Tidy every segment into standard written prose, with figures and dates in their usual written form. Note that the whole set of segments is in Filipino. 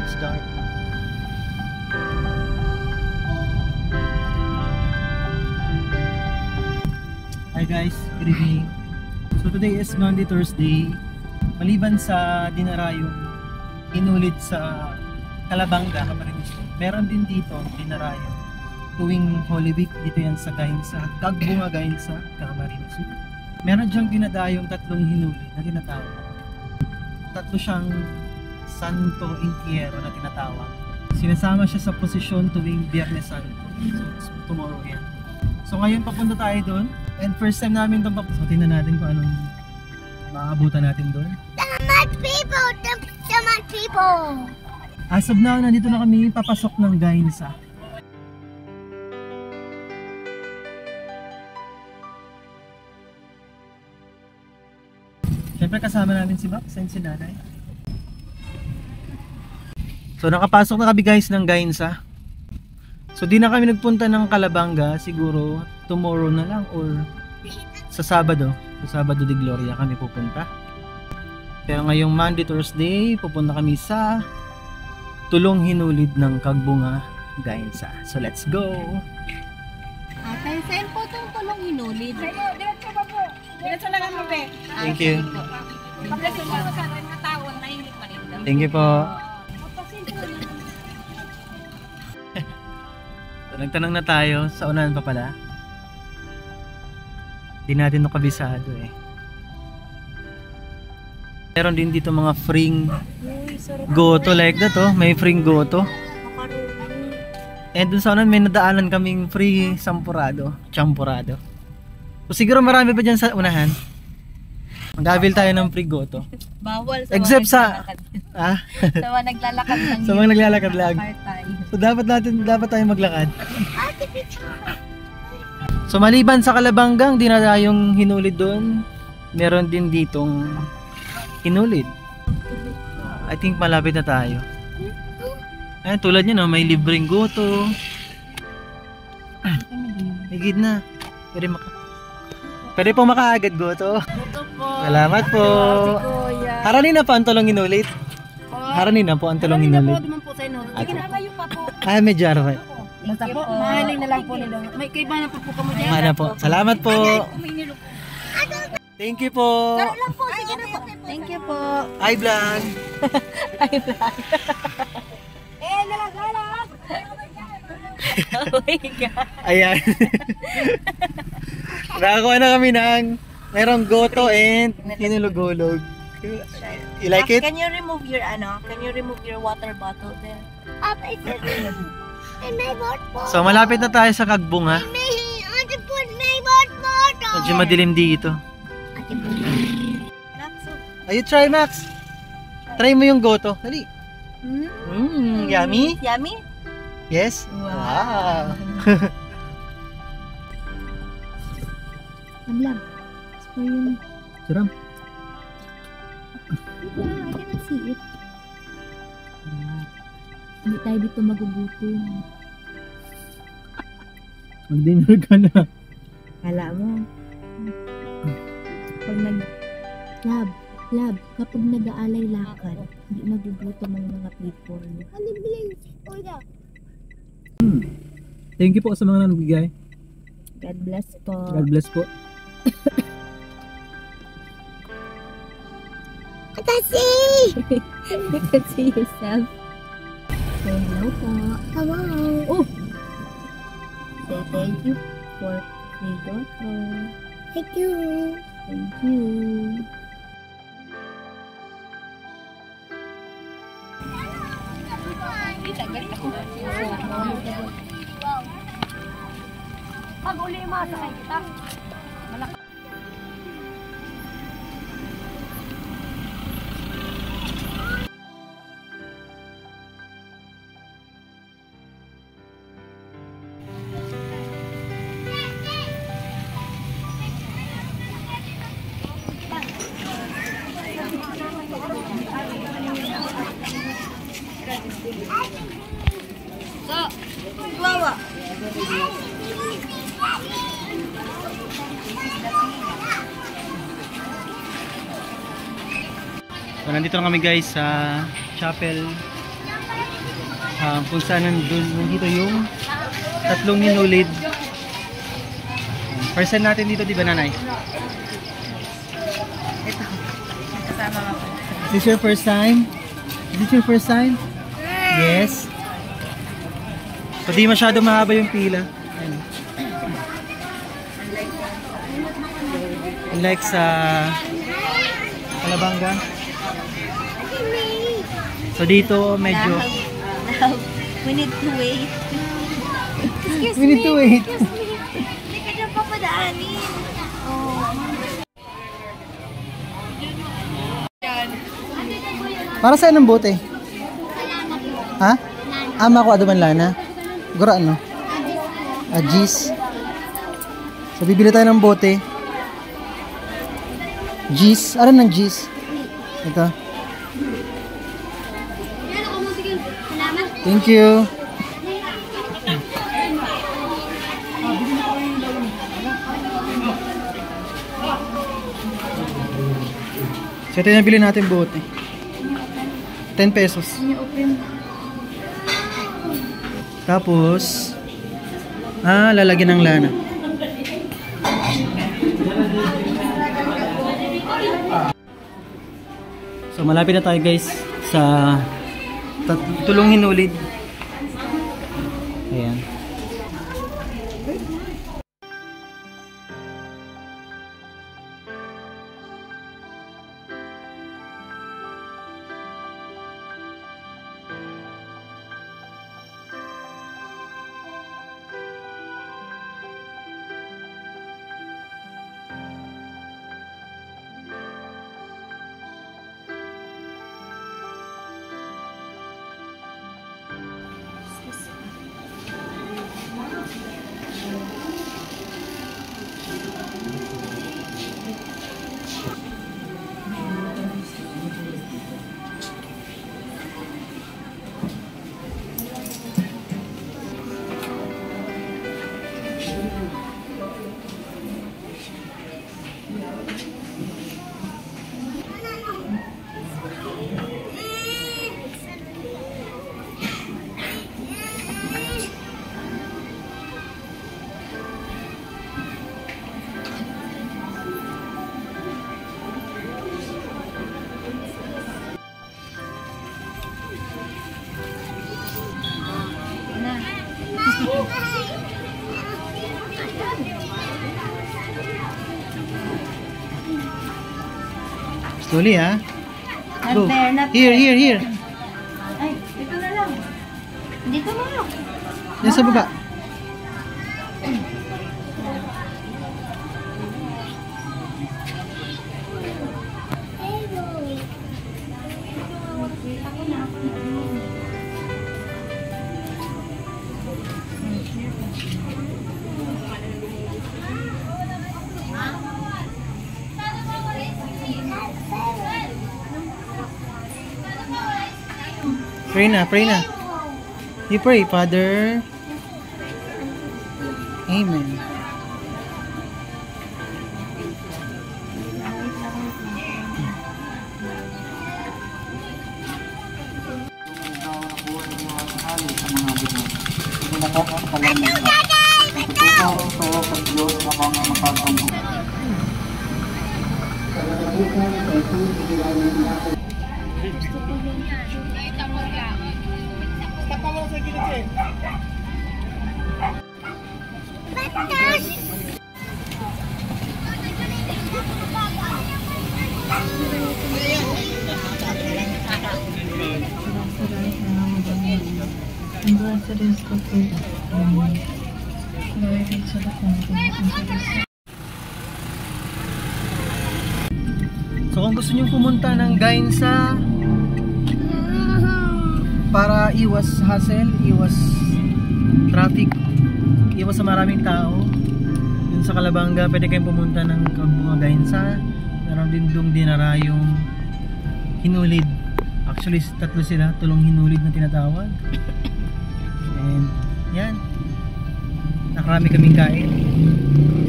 It's dark. Hi guys, good evening. So today is Monday, Thursday. Maliban sa dinarayong inulit sa Calabanga, Camarines, meron din dito dinarayong tuwing Holy Week. Dito yan sa Gainsa, Kagbunga Gainsa, Camarines. Meron diyang dinadayong tatlong hinuli na tinatawag. Tatlo siyang Santo Entierro na tinatawag. Sinasama siya sa posisyon tuwing Biyernes Santo. So tomorrow yan. So ngayon papunta tayo doon. And first time namin doon papunta. So tingnan natin kung anong maabutan natin doon. Tamad people! Tamad people! As of now, nandito na kami papasok ng Gainsa. Siyempre kasama namin si Max and si Nanay. So nakapasok na kami guys ng Gainsa. So di na kami nagpunta ng Calabanga, siguro tomorrow na lang or sa Sabado. Sa Sabado de Gloria kami pupunta. Pero ngayong Monday, Thursday, pupunta kami sa Tulong Hinulid ng Kagbunga Gainsa. So let's go! Saan po itong Tulong Hinulid? Diretso ba po? Diretso lang ang mabe. Thank you. Pagdating mo sa mga tao, nahilig pa rin. Thank you po. So, nagtanong na tayo, sa unahan pa pala. Di natin nakabisado eh. Meron din dito mga freeing goto like that oh, may freeing goto. And dun sa unahan may nadaanan kaming free champurado. So siguro marami pa dyan sa unahan. Mag-avail tayo ng free goto. Bawal sa Except sa sa mga naglalakad lang. sa mga naglalakad lang. Part-time. So dapat tayo maglakad. So maliban sa Calabanga, di na tayong hinulid doon. Meron din ditong hinulid. I think malapit na tayo. Ayan, tulad nyo no, may libreng goto. Higit na. Pwede po makaagad goto. Ito po. Salamat po. Haranin na po ang tulong inulit. Haranin na po ang tulong inulit. Naman po sa inyo. Sige na kayo pa po. Medyo araw. Basta po, mahaling na lang po nila. May kaiba na po kamo dyan. Mana po. Salamat po. Thank you po. Saro lang po, sige na po. Thank you po. Hi vlog. Hi vlog. Nalang. Oh my God. Ayan. Nakakuha na kami ng merong goto and hinulog-hulog. You like it? Can you remove your water bottle there? And my bottle. So malapit na tayo sa Kagbunga. I want to put my bottle. Medyo madilim dito. Are you try Max? Try mo yung goto. Dali. Yummy? Yummy? Yes? Wow. Lamlam. So yun. Suram. Yeah, I cannot see it. Hindi tayo dito magugutom. Mag-dinner ka na. Kala mo. Pag Lab, kapag nag-aalay lakad, hindi nagugutom ang mga people. Ano bilhin? Thank you po sa mga nagbigay. God bless po. God bless po. Kasi! You can see yourself. Say hello po. Hello. Oh! Say thank you for free goto. Thank you. Thank you. Pag uli masakay kita. Wawa. So, nandito na kami guys sa Chapel kung saan nandito yung tatlong hinulid. First time natin dito, di ba, nanay? Ito. Kasama ako. Is this your first time? Is this your first time? Yes. So di masyado mahaba yung pila. Ayun. Unlike sa Calabanga. So dito medyo Now, we need to wait. we need to wait. Hindi ka dyan papadaanin. Para saan ang bote? Ha? Ama ko aduman lana. Gura ano? Ajis. So bibili tayo ng bote. Jis. Ano ng jis? Ito. Thank you. So ito yung nabili natin bote. 10 pesos. Tapos lalagyan ng lana. So malapit na tayo guys sa tulong hinulid. Ayan. Slowly ha. Go. Here. Ay, dito na lang. Dito na lang. Yan sa baba. Pray na. You pray, Father. Amen. So kung gusto niyo pumunta ng Gainsa para iwas hassle, iwas traffic, iwas sa maraming tao, dun sa Calabanga pwede kayong pumunta ng Gainsa. Meron din dong dinarayong hinulid. Actually tatlo sila, tulong hinulid na tinatawag. And yan, nakarami kaming kain.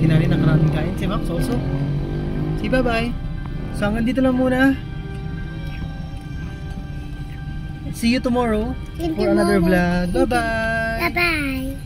Sinari nakaraming kain. Si Max also. Si bye-bye. So hanggang dito lang muna. See you tomorrow for another vlog. Bye-bye! Bye-bye.